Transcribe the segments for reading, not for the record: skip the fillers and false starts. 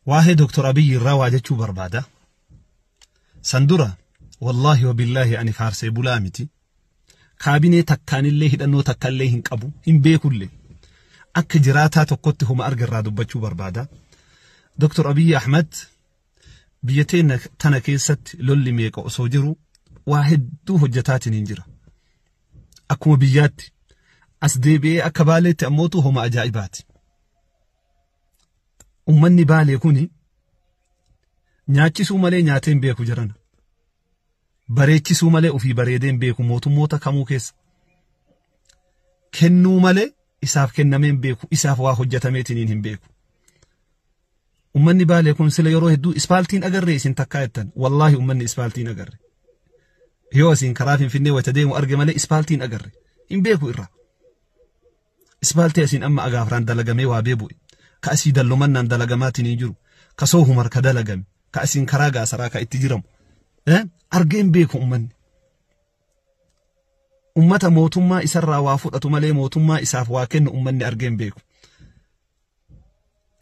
واحد دكتور أبي الراوي جتشو بربادة سندرة والله وبالله أني فارسي بولامتي كابيني تكان الله لأنه تكان الله هنكبو هم بيكو اللي أك جراتا تقوتهم أرجع رادو بتشو بربادة دكتور أبي أحمد بيتين تناكيست لولي ميكو أصوجرو واحد دو هجتات نينجرا أكو بيات أسديبي أكبالي تأموتو هم أجائبات أمني بالي يكوني نياتشسو مالي نياتين بيكو جرانا بريتشسو مالي وفي بريدين بيكو موتا كمو كيس كنو مالي إساف كنمين بيكو إساف هجتميتين هم بيكو أمني بالي يكون سلا يروه دو إسفالتين أقري سين تكايتن والله أمني إسفالتين أقري هيو سين كرافين في النيوة تدين وأرقى مالي إسفالتين أقري إن بيكو إرا إسفالتي سين أما أغافران دلقمي وابيبوي كأسي دلومنا دلقماتي نيجرو كسوه مركا دلقمي كأسين كراغا سراكا اتجرم أرقين بيكو أمني أمتا موتما إسرا وافوطة مالي موتما إساف واكن أمني أرقين بيكو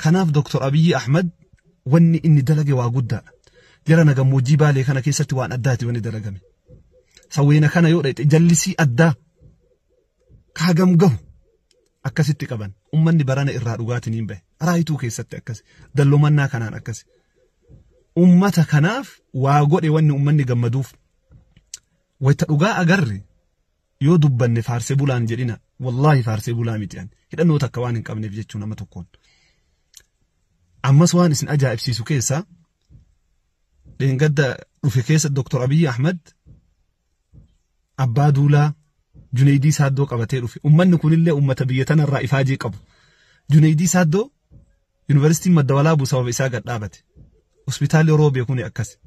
كناف دكتور أبي أحمد واني إني دلقي واقودا جرانا قمو جيبالي كان كيستي وان أداتي واني دلقمي سوينا كان يوريت جلسي أدا كاقم قهو أكاسي قبان أمني برانا إرها رغاتي نيمبه رايتو كيستي أكاسي دلو منا كانان أكاسي أمتا كناف واقودي واني أمني قمدوف ويترغا أقري يو دباني فارسي بولان جرينا والله فارسي بولان ميتيان كده نو تكوانين قبني بجيتشو نما تكون أما سوان اسن أجائب سيسو كيسا لين قد رفي كيسا الدكتور أبي أحمد أبا دولا جنيدي سادو قبتي رفي أمان نكون اللي أمة بيتنا الرائفاجي قبو جنيدي سادو يونيفرسيتي مدولا بو سبب إساء قد دابتي اسبيتالي روبي يكوني أكاسي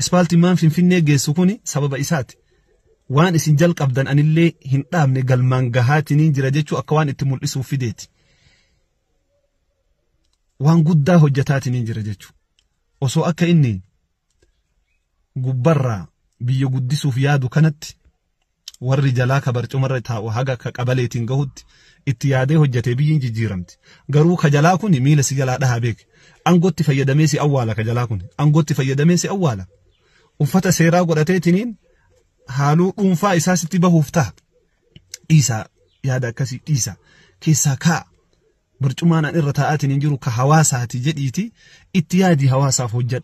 اسبالتي مان فين نيجي كوني سبب إساتي وان اسن جل قبدان أن اللي هنطامني قلمان قهاتي نينجر جيتشو أكوان اتمول إسو في ديتي وان قد هجتاتي نينجر جيتشو وسو أكا إني قبرا بيو قدسو في يادو كانت والرجالاك برچو مرتا وحقا كقبليتين قهد اتيادي هجتي بيين جيرمت قرو كجلاكوني ميل سجلا دها بيك ان قد فيدميسي أولا كجلاكوني ان قد فيدميسي أولا وفتا سيرا قرأتيتنين حالو انفا إساسي بهوفتا إيسا يادا كسي إيسا كيسا كا برچمانا إرتاعات ننجرو كحواساتي جديتي اتيادي حواسا فوجد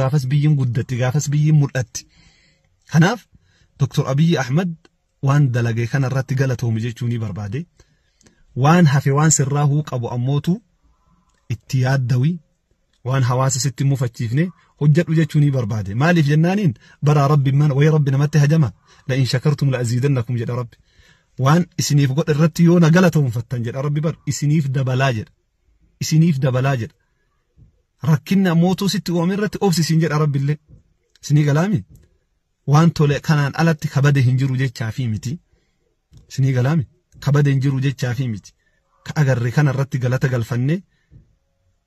غافس بيين قدتي غافس بيين ملأتي هناف دكتور أبي أحمد وان دلقي كان الراتي قالته مجيشوني بربادي وان حفي وان سراهو قبو أموتو اتياد دوي وان حواس ستي مفتشفني حجت وجيشوني بربادي مالي في جنانين برا ربي من وي ربي نمت هجمة لئن شكرتم لأزيدنكم جد ربي وان اسنيف قد الراتي يونا قالته مفتن جد ربي بر اسنيف دبلاجر ركنا موتو ستي ومرت أوفسي سنجر ربي اللي سني قلامي وان تولي كانان ألت كبده هنجرو جي شافي متي سني قلامي كبده هنجرو جي شافي متي كأغر ركان الرتي قلتا قلفني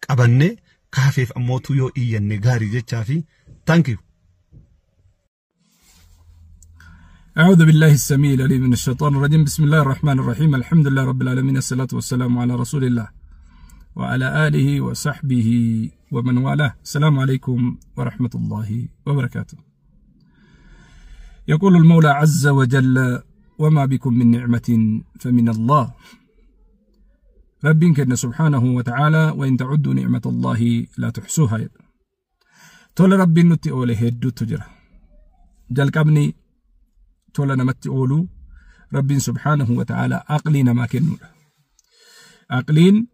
قبني كافيف أموتو يو إيا نغاري جي شافي thank you. أعوذ بالله السميع العليم من الشيطان الرجيم. بسم الله الرحمن الرحيم. الحمد لله رب العالمين، الصلاة والسلام على رسول الله وعلى آله وصحبه ومن والاه. السلام عليكم ورحمة الله وبركاته. يقول المولى عز وجل: وما بكم من نعمة فمن الله. ربك كان سبحانه وتعالى: وإن تعدوا نعمة الله لا تحصوها. تولى ربي نتي أوله هدو تجرى جل قبني تولى نمتي أولو ربي سبحانه وتعالى أقلين ما كنوا أقلين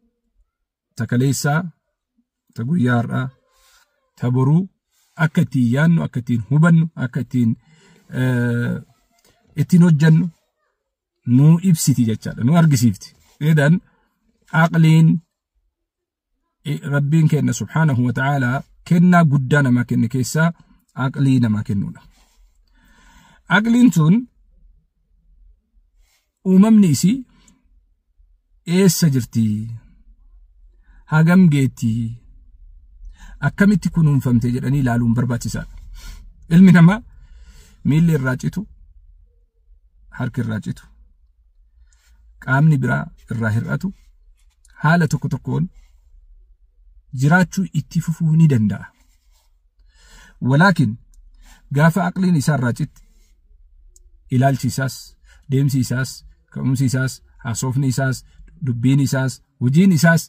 تكليسا تغيار تبرو أكتيان أكتين هبن أكتين اتنوجن نو إبسيتي جتشال نو أرقسيفتي. إذن عقلين ربين كأن سبحانه وتعالى كنا قدانا ما كنا كيسا عقلين ما كنونا. عقلين تون وممنيسي إيسا جرتي هاقم جيتي أكمتي كنون فهمتي جراني لالون برباتي سال المنما ميلي الراجتو حرك الراجتو قامني برا الراهراتو حالة تكون jiraachuu itti fufuu ni danda'a. Walaakin gaafa aqliin isaa raacitti ilaalchi isaas, deemsi isaas, ka'umsi isaas, haasofni isaas, dubbiin isaas, hojiin isaas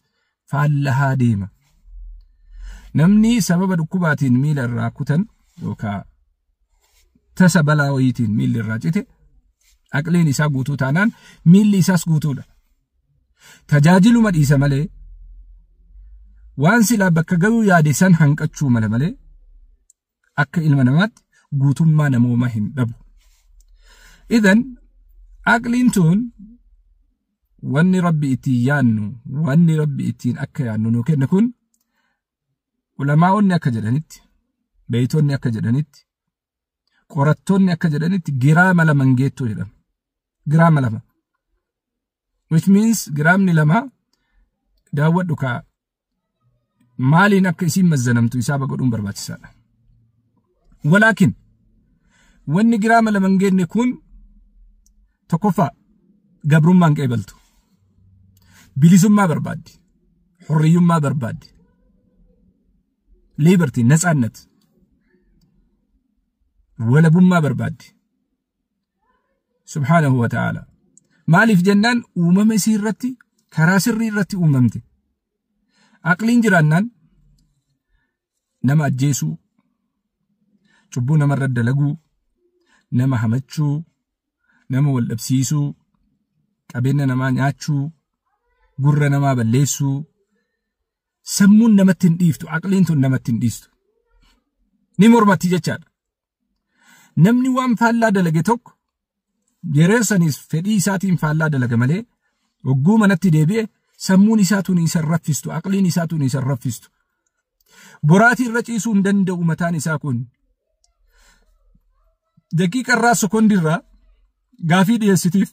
faallahaa deema. Namni sababa dhukkubaatiin miila irraa kutan yookaan tasa balaa wayiitiin miilli irraa cite aqliin isaa guutuu taanaan miilli isaas guutuudha. Tajaajiluma dhiisa malee waan silaa bakka ga'uu yaade san hanqachuu mala malee akka ilma namaatti guutummaa namoomaa hin dhabu. Idan aqliin tun wanni rabbi ittiin yaannu, wanni rabbi ittiin akka yaannu nu kenne kun ulamaa'onni akka jedhanitti, beeytonni akka jedhanitti, qorattoonni akka jedhanitti giraama lama geettoo jedhama. Giraama lama. Which means giraamni lama daawwadhu kaa maaliin akka isiin mazzanamtu isaa godhuun barbaachisaadha. Walaakin wanni giraama lama geenne kun tokkoffaa gabrummaan qeebaltu, bilisummaa barbaaddi, hurriyyummaa barbaaddi, liberty ነፃነት walabummaa barbaaddi. Subhaanahu wa ta'ala maaliif jennaan uumama isii irratti karaa sirrii irratti uumamte. Aqliin jiraannaan nama ajjeesuu, cubbuu namarra dalaguu, nama hamachuu, nama wal dhabsiisuu, qabeenya namaa nyaachuu, gurra namaa balleessuu, sammuun namatti hin dhiiftu, aqliin tun namatti hin dhiistu. Ni mormatti jechaadha. Namni waan faallaa dalage tokko yeroo sanis fedhii isaatiin faallaa dalaga malee ogguu manatti deebi'e sammuun isaatuun isa raffistu, aqliin isaatuun isa raffistu. Boraatii irra ciisuu hin danda'u mataan isaa kun. Daqiiqa irraa sekondirraa gaafii dhiyeessitiif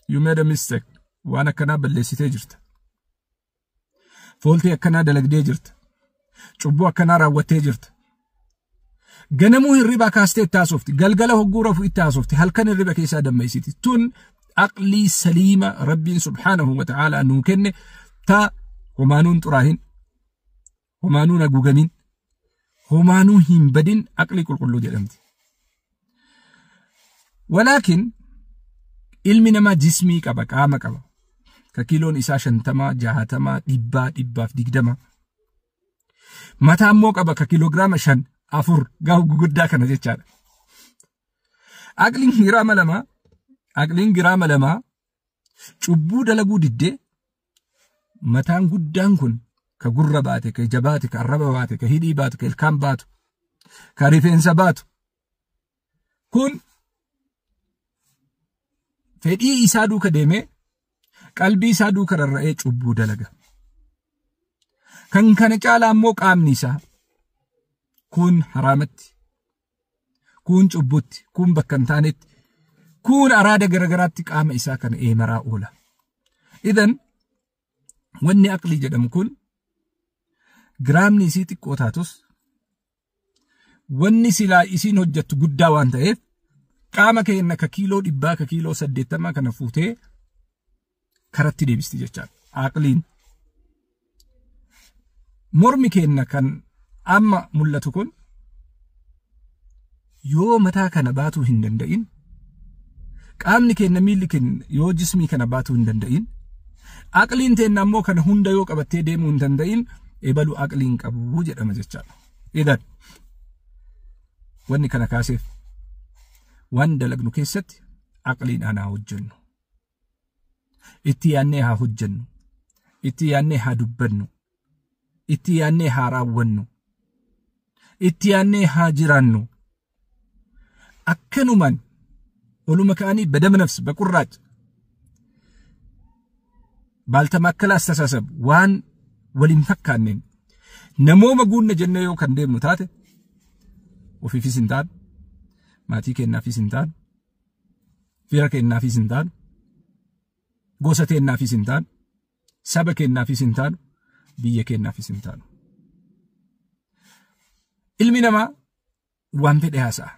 you made a mistake. Waan akkanaa balleessitee jirta. Fooltii akkanaa dalagdee jirta. Cubbuu akkanaa raawwattee jirta. Ganamuu hirriba kaastee itti haasofti, galgala hogguu rafuu itti haasofti, halkan hirriba keessaa dammaysiiti. Tun aqlii saliima rabbiin subhaanahu wa ta'ala nuu kenne ta homaanuun xuraahin, homaanuun haguugamin, homaanuu hin badin aqlii qulqulluu jedhamti. Walaakin ilmi namaa jismii qaba, qaama qaba. Ka kiiloon isaa 50, 60, 100, 120. Mataa immoo qaba ka kiiloogiraama 5, 4 gaafa guguddaa kana jechaadha. Aqliin giraama lamaa cubbuu dalaguu diddee mataan guddaan kun ka gurra baate, ka ija baate, ka arraba baate, ka hidhii baatu, ka ilkaan baatu, ka rifeensa baatu kun fedhii isaa duuka deemee qalbii isaa duuka rarra'ee cubbuu dalaga. Kan kana caalaa immoo qaamni isaa kun haraamatti, kun cubbutti, kun bakka hin taanetti, kun araada garagaraatti qaama isaa kana eemaraa oola. Idan wanni aqlii jedhamu kun giraamni isii xiqqoo taatus wanni silaa isiin hojjettu guddaa waan ta'eef qaama keenya ka kiiloo 100, ka kiiloo 80 kana fuutee karatti deebisti jechaadha. Aqliin mormi keenya kan amma mul'atu kun yoo mataa kana baatuu hin danda'in, qaamni keenya miilli keenya yoo jismii kana baatuu hin danda'in, aqliin teenya ammoo kana hunda yoo qabattee deemuu hin danda'in ebalu aqliin qabu jedhama jechaadha. Idan wanni kana kaaseef waan dalagnu keessatti aqliin anaa hojjennu, itti yaannee haa hojjennu, itti yaannee haa dubbannu, itti yaannee haa raawwannu, itti yaannee haa jiraannu. Akkanumaan oluma kaanii badama nafs baqurraac baaltamakkala astasaasab waan waliin fakkaanneen namooma guunna jennee yoo kan deemnu taate ofiifis hin taanu, maatii kennaafis hin taanu, fira kennaafis hin taanu, gosa kennaafis hin taanu, saba kennaafis hin taanu, biyya kennaafis hin taanu. Ilmi namaa waan fedhe haasa'a.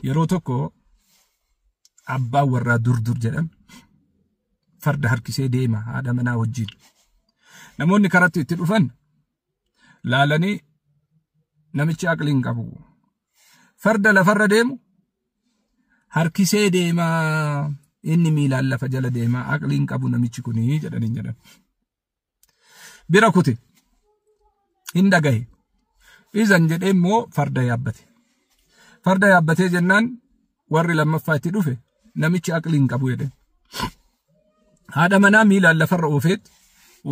Yeroo tokko abbaan warraa dur jedhan farda harkisee deema haadha manaa wajjin. namoonni karatti itti dhufan laalanii namichi aqliin qabu farda lafarra deemu harkisee deemaa inni miilaan lafa jala deemaa aqliin qabu namichi kunii jedhanii jedhan bira kute hin dhagahe izan jedhee immoo farda yaabbatee jennaan warri lammaffaa itti dhufe namichi aqliin qabu jedhe haadha manaa miilaan lafarra oofeet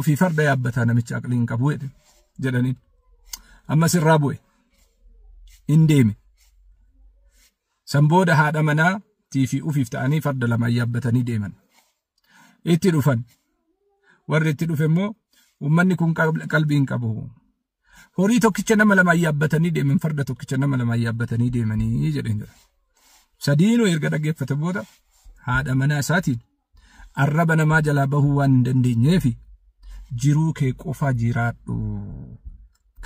ufii farda yaabbataa namichi aqliin qabu jedhaniin ammas irraa bu'e hin deeme san booda haadha manaa tiifi ufiif ta'anii farda lama yaabbatanii deeman itti dhufan warri itti dhufe immoo ummanni kun qalbiin qabu horii tokkicha nama lama yaabbatanii deeman farda tokkicha nama lama yaabbatanii deemanii jedhan sadiinuu erga dhaggeeffate booda haadha manaa isaatiin arraba namaa jalaa bahuu waan hin dandeenyeefi jiruu kee qofa jiraadhu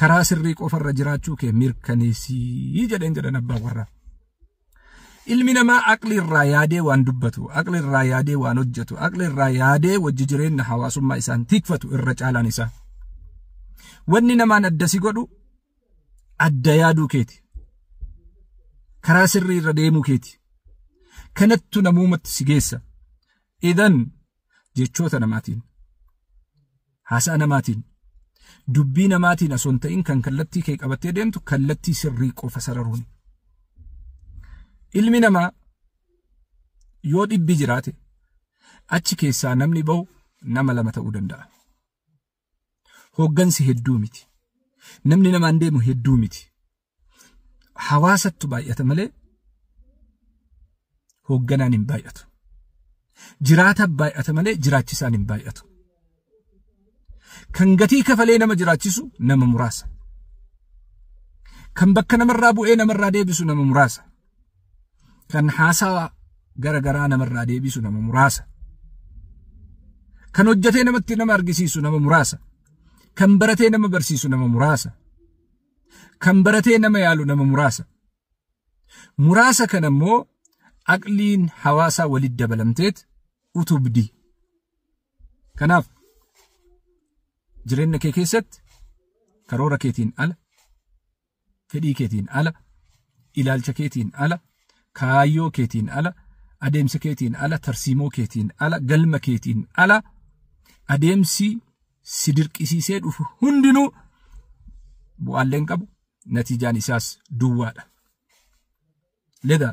karaa sirrii qofarra jiraachuu kee mirkaneessii jedhan abbaa warraa ilmi namaa aqli irraa yaadee waan dubbatu aqli irraa yaadee waan hojjetu aqli irraa yaadee wajji jireenya hawaasummaa isaan tikfatu irra caalaan isaa wanni namaan adda si godhu adda yaaduu keeti karaa sirrii irra deemuu keeti kanattu namuumatti si geessa idan jechoota namaatiin haasaa namaatiin dubbii namaatiin osoo hin ta'in kan kallattii kee qabattee deemtu kallattii sirrii qofa sararuuni ilmi namaa yoo dhibbi jiraate achi keessaa namni bahu nama lama ta'uu danda'a hooggansi hedduu miti namni namaan deemu hedduu miti hawaasattu baay'ata malee hoogganaan hin baay'atu jiraata baay'ata malee jiraachisaan hin baay'atu kan gatii kafalee nama jiraachisu nama muraasa kan bakka namarraa bu'ee namarraa deebisu nama muraasa kan haasaa garagaraa namarraa deebisu nama muraasa kan hojjetee namatti nama argisiisu nama muraasa kan baratee nama barsiisu nama muraasa kan baratee nama yaalu nama muraasa kan ammoo aqliin hawaasaa walitti dabalamteet utubdi kanaaf jireenya kee keessatti karoora keetiin ala fedhii keetiin ala ilaalcha keetiin ala kaayyoo keetiin ala adeemsa keetiin ala tarsiimoo keetiin ala galma keetiin ala adeemsi si dirqisiisee dhufu hundinuu bu'aalleen qabu natiijaan isaas duwwaadha leda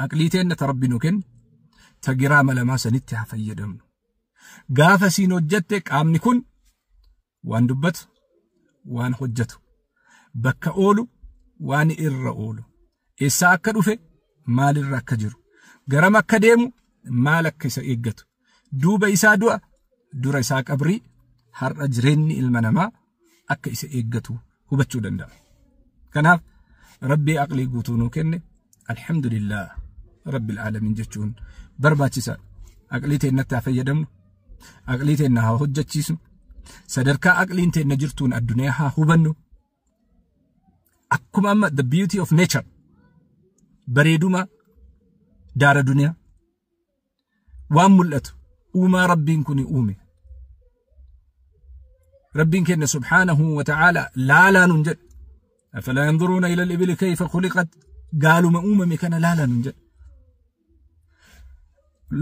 aqlii teenna rabbi nu kenne tagiraa malamaa sanitti haa fayyadamnu gaafa siin hojjette qaamni kun waan dubbatu waan hojjetu bakka oolu waan irra oolu eessaa akka dhufe maalirra akka jiru garam akka deemu maal akka isa eeggatu duuba isaa du'a dura isaa qabrii har'a jireenyi ilma namaa akka isa eeggatu hubachuu danda'a kanaaf rabbi aqlii guutuu nuu kenne alhamdulillah rabbil alamin jechuun barbaachisa aqlii teennatti haa fayyadamnu aqlii teenna haa hojjechiisnu sadarkaa aqliin teenna jirtuun addunyaa haa hubannu akkuma amma the beauty of nature bareeduma daara duniyaa waan mul'atu uumaa rabbiin kuni uume rabbiin kenna subhaanahu wa ta'ala laalaa nun jedhe afalaa yanzuruuna ila al-ibili kayfa khuliqat gaaluma uumame kana laalaa nun jedhe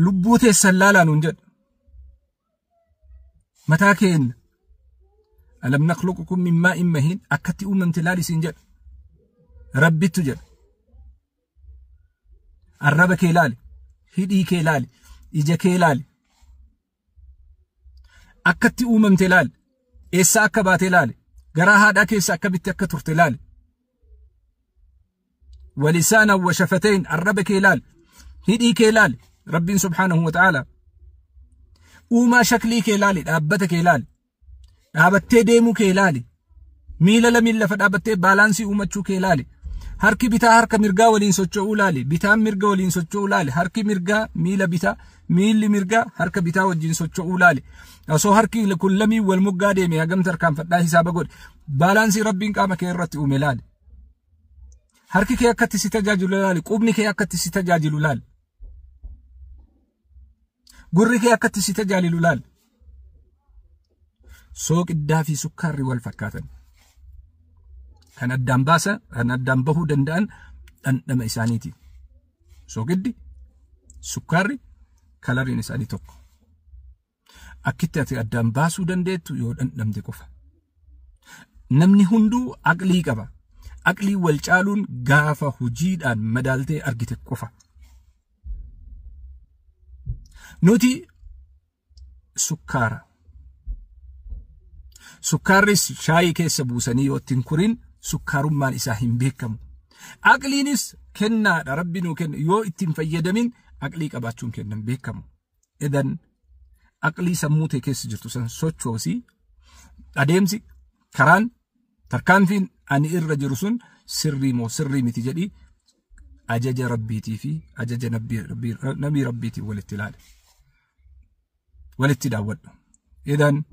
lubbuu teessan laalaa nun jedhe mataa keenya alam nakhluqukum min maa'in mahiin akkatti uumamte laalisiin jedhe rabbittu jedhe arraba kee laali hidhii kee laali ija kee laali akkatti uumamte laali eessa akka baate laali garaa haadhaa keessa akkamitti akka turte laali walisaana wa shafatain arraba kee laali hidhii kee laali rabbiin subhaanahu wa ta'ala uumaa shaklii kee laali dhaabbata kee laali dhaabattee deemuu kee laali miila lamiin lafa dhaabattee baalaansii uumachuu kee laali harki bitaa harka mirgaa waliin socho'uu laali bitaan mirga waliin socho'uu laali harki mirgaa miila bitaa miilli mirgaa harka bitaa wajjin socho'uu laali osoo harki kun lamii wal moggaa deeme hagam tarkaanfadhaa hisaaba godhe baalaansii rabbiin qaama kee irratti uume laali harki kee akkatti si tajaajilu laali qubni kee akkatti si tajaajilu laali gurri kee akkatti si tajaajilu laali سوق الدافي سكري والفكاتن كان الدم باسا كان الدم بهو دندان أن لما إسانيتي سوق الدي سكري كالوري إساني توك أكيد الدم باسو دندت يود أن نمدي كوفا نمني هندو أقلي كبا أقلي والجالون غافا هجيد أن مدالتي أرجت كوفا نوتي سكارس شاي كيس بوساني وتنكرين سكارم مان إساهم بيكم أقلينس كنا ربنا كن يو اتم فيدمين أقلي كباتشون كنا بيكم إذن أقلي سموته كيس جرتوسان سوتشوسي أديمسي كران تركان فين أني إرجرسون سري متجدي أجج ربيتي في أجج نبي ربيتي والاتلال والاتداول إذن